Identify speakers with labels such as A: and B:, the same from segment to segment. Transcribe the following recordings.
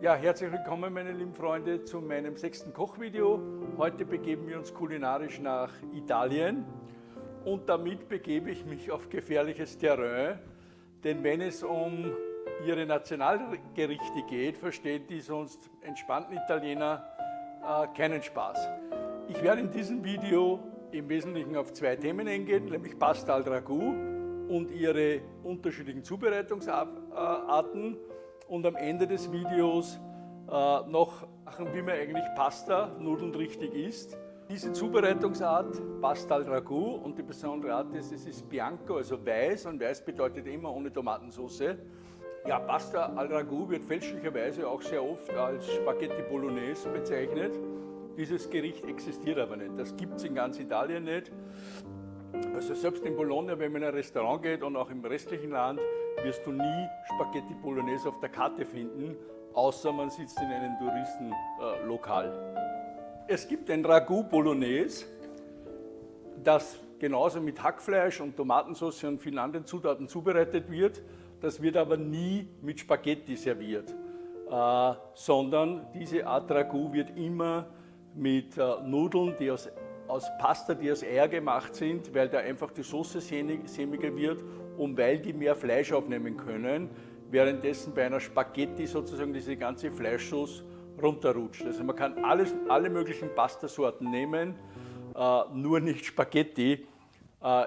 A: Ja, herzlich willkommen meine lieben Freunde zu meinem 6. Kochvideo. Heute begeben wir uns kulinarisch nach Italien und damit begebe ich mich auf gefährliches Terrain, denn wenn es um ihre Nationalgerichte geht, verstehen die sonst entspannten Italiener keinen Spaß. Ich werde in diesem Video im Wesentlichen auf zwei Themen eingehen, nämlich Pasta al Ragù und ihre unterschiedlichen Zubereitungsarten. Und am Ende des Videos noch, wie man eigentlich Pasta, Nudeln richtig isst. Diese Zubereitungsart, Pasta al Ragù, und die besondere Art ist, es ist Bianco, also weiß, und weiß bedeutet immer ohne Tomatensauce. Ja, Pasta al Ragù wird fälschlicherweise auch sehr oft als Spaghetti Bolognese bezeichnet. Dieses Gericht existiert aber nicht, das gibt es in ganz Italien nicht. Also selbst in Bologna, wenn man in ein Restaurant geht und auch im restlichen Land, wirst du nie Spaghetti Bolognese auf der Karte finden, außer man sitzt in einem Touristenlokal. Es gibt ein Ragù Bolognese, das genauso mit Hackfleisch und Tomatensauce und vielen anderen Zutaten zubereitet wird. Das wird aber nie mit Spaghetti serviert, sondern diese Art Ragù wird immer mit Nudeln, die aus Pasta, die aus Eier gemacht sind, weil da einfach die Soße sämiger wird und weil die mehr Fleisch aufnehmen können, währenddessen bei einer Spaghetti sozusagen diese ganze Fleischsauce runterrutscht. Also man kann alle möglichen Pastasorten nehmen, nur nicht Spaghetti.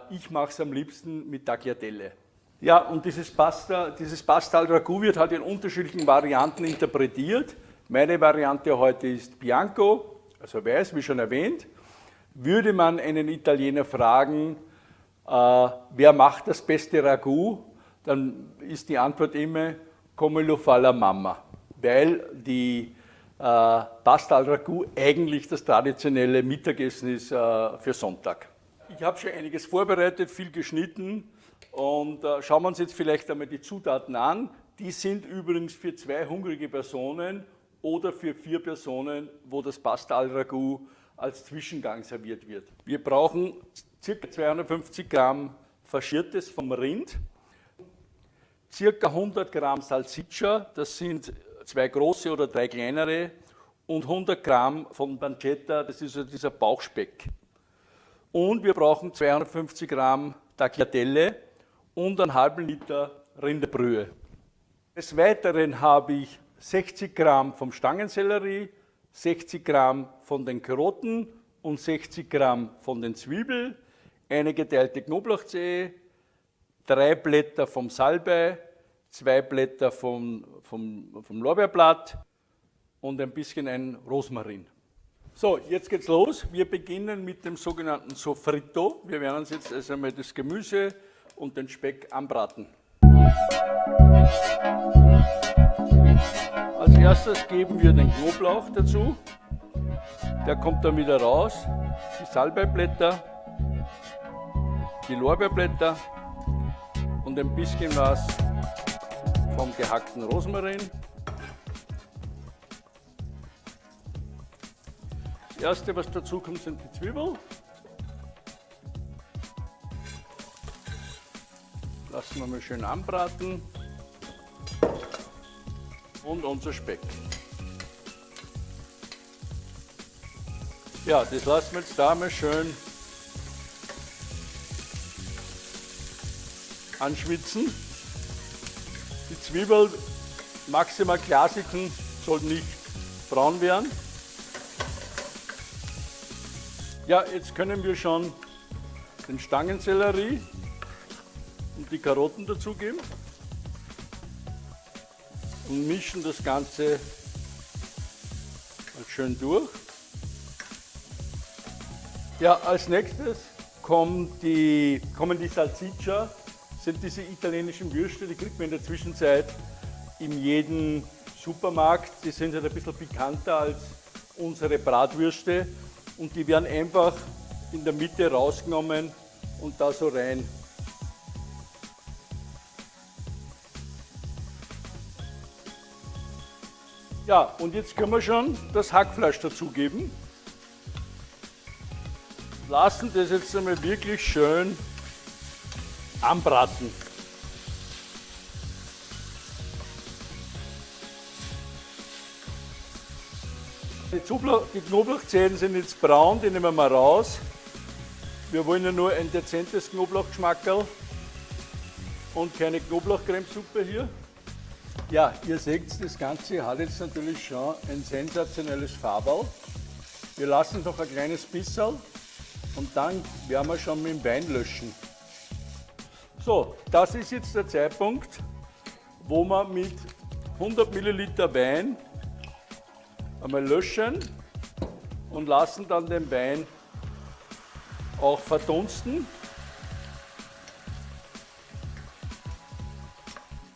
A: Ich mache es am liebsten mit Tagliatelle. Ja, und dieses Pasta al Ragù wird halt in unterschiedlichen Varianten interpretiert. Meine Variante heute ist Bianco, also weiß, wie schon erwähnt. Würde man einen Italiener fragen, wer macht das beste Ragù, dann ist die Antwort immer come lo fa la mamma, weil die Pasta al Ragù eigentlich das traditionelle Mittagessen ist für Sonntag. Ich habe schon einiges vorbereitet, viel geschnitten und schauen wir uns jetzt vielleicht einmal die Zutaten an. Die sind übrigens für 2 hungrige Personen oder für 4 Personen, wo das Pasta al Ragù als Zwischengang serviert wird. Wir brauchen ca. 250 Gramm Faschiertes vom Rind, ca. 100 Gramm Salsiccia, das sind 2 große oder 3 kleinere, und 100 Gramm von Pancetta, das ist also dieser Bauchspeck. Und wir brauchen 250 Gramm Tagliatelle und einen halben Liter Rinderbrühe. Des Weiteren habe ich 60 Gramm vom Stangensellerie, 60 Gramm von den Karotten und 60 Gramm von den Zwiebeln, eine geteilte Knoblauchzehe, 3 Blätter vom Salbei, 2 Blätter vom Lorbeerblatt und ein bisschen ein Rosmarin. So, jetzt geht's los. Wir beginnen mit dem sogenannten Sofritto. Wir werden uns jetzt also einmal das Gemüse und den Speck anbraten. Als erstes geben wir den Knoblauch dazu. Der kommt dann wieder raus. Die Salbeiblätter, die Lorbeerblätter und ein bisschen was vom gehackten Rosmarin. Das erste, was dazu kommt, sind die Zwiebeln. Lassen wir mal schön anbraten. Und unser Speck. Ja, das lassen wir jetzt da mal schön anschwitzen. Die Zwiebel maximal glasigen, soll nicht braun werden. Ja, jetzt können wir schon den Stangensellerie und die Karotten dazugeben und mischen das Ganze schön durch. Ja, als nächstes kommen die Salsiccia, sind diese italienischen Würste, die kriegt man in der Zwischenzeit in jedem Supermarkt. Die sind halt ein bisschen pikanter als unsere Bratwürste und die werden einfach in der Mitte rausgenommen und da so rein. Ja, und jetzt können wir schon das Hackfleisch dazugeben. Lassen das jetzt einmal wirklich schön anbraten. Die Knoblauchzehen sind jetzt braun, die nehmen wir raus. Wir wollen ja nur ein dezentes Knoblauchgeschmackerl und keine Knoblauchcremesuppe hier. Ja, ihr seht, das Ganze hat jetzt natürlich schon ein sensationelles Farberl. Wir lassen noch ein kleines Bisserl und dann werden wir schon mit dem Wein löschen. So, das ist jetzt der Zeitpunkt, wo wir mit 100 Milliliter Wein einmal löschen und lassen dann den Wein auch verdunsten.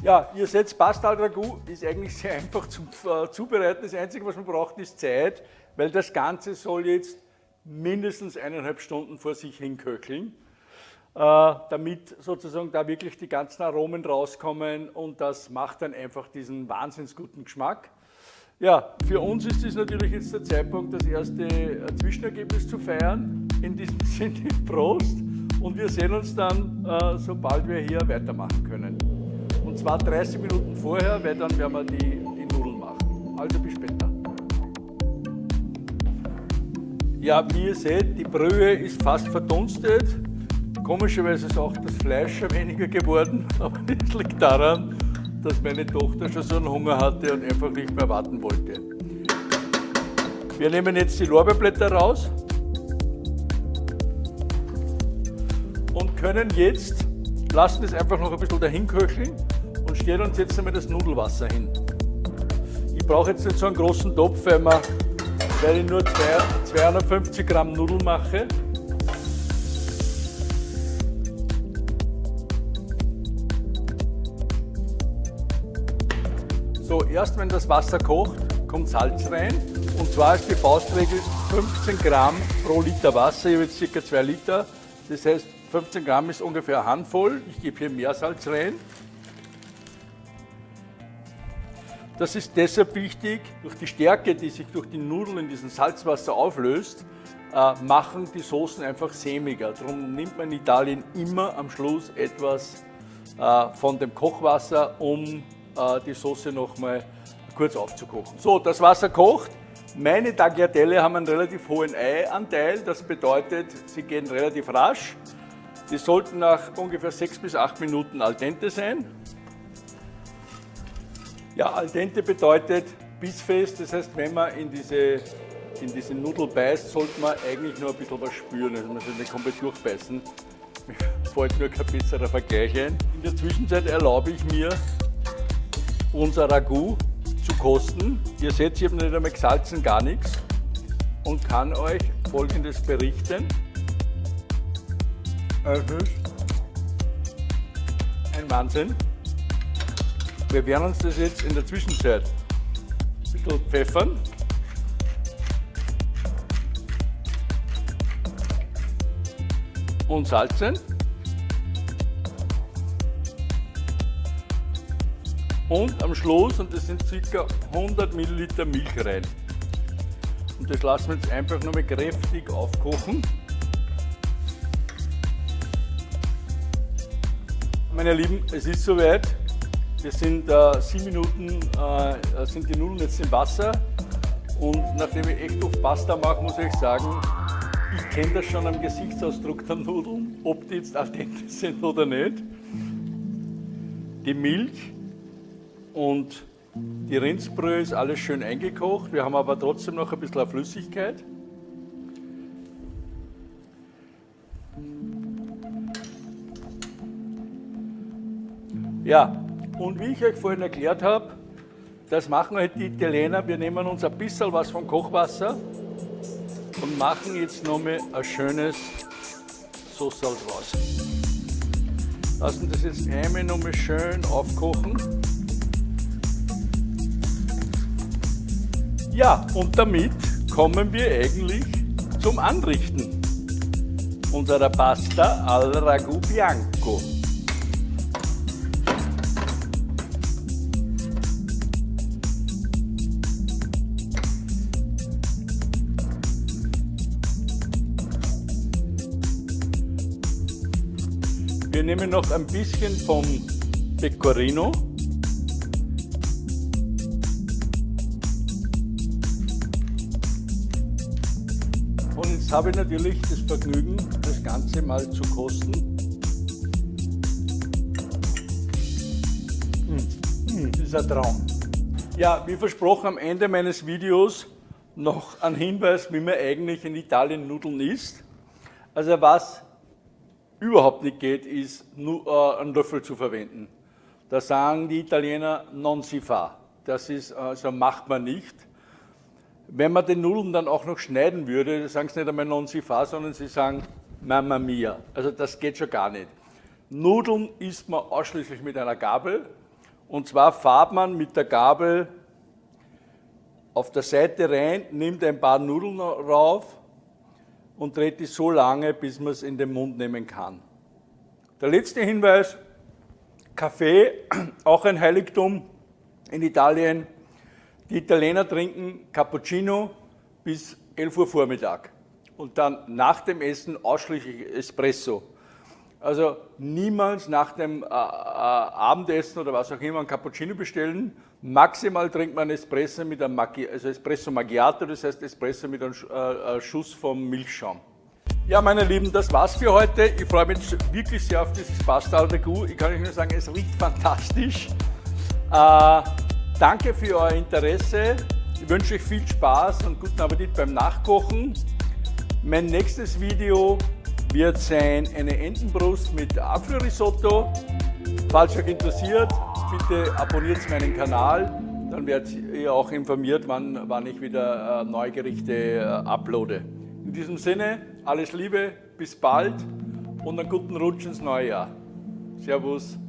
A: Ja, ihr seht, Pasta al Ragù ist eigentlich sehr einfach zum Zubereiten. Das Einzige, was man braucht, ist Zeit, weil das Ganze soll jetzt mindestens 1,5 Stunden vor sich hin köcheln, damit sozusagen da wirklich die ganzen Aromen rauskommen und das macht dann einfach diesen wahnsinnig guten Geschmack. Ja, für uns ist es natürlich jetzt der Zeitpunkt, das erste Zwischenergebnis zu feiern. In diesem Sinne, Prost! Und wir sehen uns dann, sobald wir hier weitermachen können. Und zwar 30 Minuten vorher, weil dann werden wir die Nudeln machen. Also bis später. Ja, wie ihr seht, die Brühe ist fast verdunstet. Komischerweise ist auch das Fleisch schon weniger geworden, aber das liegt daran, dass meine Tochter schon so einen Hunger hatte und einfach nicht mehr warten wollte. Wir nehmen jetzt die Lorbeerblätter raus und können jetzt, lassen es einfach noch ein bisschen dahin köcheln und stellen uns jetzt einmal das Nudelwasser hin. Ich brauche jetzt nicht so einen großen Topf, weil ich nur 250 Gramm Nudeln mache. So, erst wenn das Wasser kocht, kommt Salz rein. Und zwar ist die Faustregel 15 Gramm pro Liter Wasser. Ich habe jetzt ca. 2 Liter. Das heißt, 15 Gramm ist ungefähr eine Handvoll. Ich gebe hier Meersalz rein. Das ist deshalb wichtig, durch die Stärke, die sich durch die Nudeln in diesem Salzwasser auflöst, machen die Soßen einfach sämiger. Darum nimmt man in Italien immer am Schluss etwas von dem Kochwasser, um die Soße noch mal kurz aufzukochen. So, das Wasser kocht. Meine Tagliatelle haben einen relativ hohen Eianteil. Das bedeutet, sie gehen relativ rasch. Die sollten nach ungefähr 6 bis 8 Minuten al dente sein. Ja, al dente bedeutet bissfest. Das heißt, wenn man in diese Nudel beißt, sollte man eigentlich nur ein bisschen was spüren. Also man sollte nicht komplett durchbeißen. Mir fällt nur kein besserer Vergleich ein. In der Zwischenzeit erlaube ich mir, unser Ragout zu kosten. Ihr seht, ich habe nicht einmal gesalzen, gar nichts, und kann euch Folgendes berichten. Es ist ein Wahnsinn. Wir werden uns das jetzt in der Zwischenzeit ein bisschen pfeffern. Und salzen. Und am Schluss, und das sind ca. 100 Milliliter Milch rein. Und das lassen wir jetzt einfach nur mal kräftig aufkochen. Meine Lieben, es ist soweit. Wir sind 7 Minuten, sind die Nudeln jetzt im Wasser. Und nachdem ich echt oft Pasta mache, muss ich sagen, ich kenne das schon am Gesichtsausdruck der Nudeln, ob die jetzt al dente sind oder nicht. Die Milch und die Rindsbrühe ist alles schön eingekocht. Wir haben aber trotzdem noch ein bisschen Flüssigkeit. Ja, und wie ich euch vorhin erklärt habe, das machen halt die Italiener. Wir nehmen uns ein bisschen was vom Kochwasser und machen jetzt nochmal ein schönes Sauce draus. Lassen das jetzt einmal nochmal schön aufkochen. Ja, und damit kommen wir eigentlich zum Anrichten unserer Pasta al Ragù Bianco. Wir nehmen noch ein bisschen vom Pecorino. Jetzt habe ich natürlich das Vergnügen, das Ganze mal zu kosten. Das ist ein Traum. Ja, wie versprochen, am Ende meines Videos noch ein Hinweis, wie man eigentlich in Italien Nudeln isst. Also was überhaupt nicht geht, ist nur einen Löffel zu verwenden. Da sagen die Italiener non si fa. Das ist, also macht man nicht. Wenn man den Nudeln dann auch noch schneiden würde, sagen sie nicht einmal non si fa, sondern sie sagen Mamma mia. Also das geht schon gar nicht. Nudeln isst man ausschließlich mit einer Gabel. Und zwar fährt man mit der Gabel auf der Seite rein, nimmt ein paar Nudeln rauf und dreht die so lange, bis man es in den Mund nehmen kann. Der letzte Hinweis, Kaffee, auch ein Heiligtum in Italien. Die Italiener trinken Cappuccino bis 11 Uhr Vormittag und dann nach dem Essen ausschließlich Espresso. Also niemals nach dem Abendessen oder was auch immer ein Cappuccino bestellen. Maximal trinkt man Espresso mit einem Espresso Macchiato, das heißt Espresso mit einem Schuss vom Milchschaum. Ja, meine Lieben, das war's für heute. Ich freue mich wirklich sehr auf dieses Pasta al Ragù. Ich kann euch nur sagen, es riecht fantastisch. Danke für euer Interesse. Ich wünsche euch viel Spaß und guten Appetit beim Nachkochen. Mein nächstes Video wird sein eine Entenbrust mit Apfelrisotto. Falls euch interessiert, bitte abonniert meinen Kanal, dann werdet ihr auch informiert, wann ich wieder neue Gerichte uploade. In diesem Sinne, alles Liebe, bis bald und einen guten Rutsch ins neue Jahr. Servus.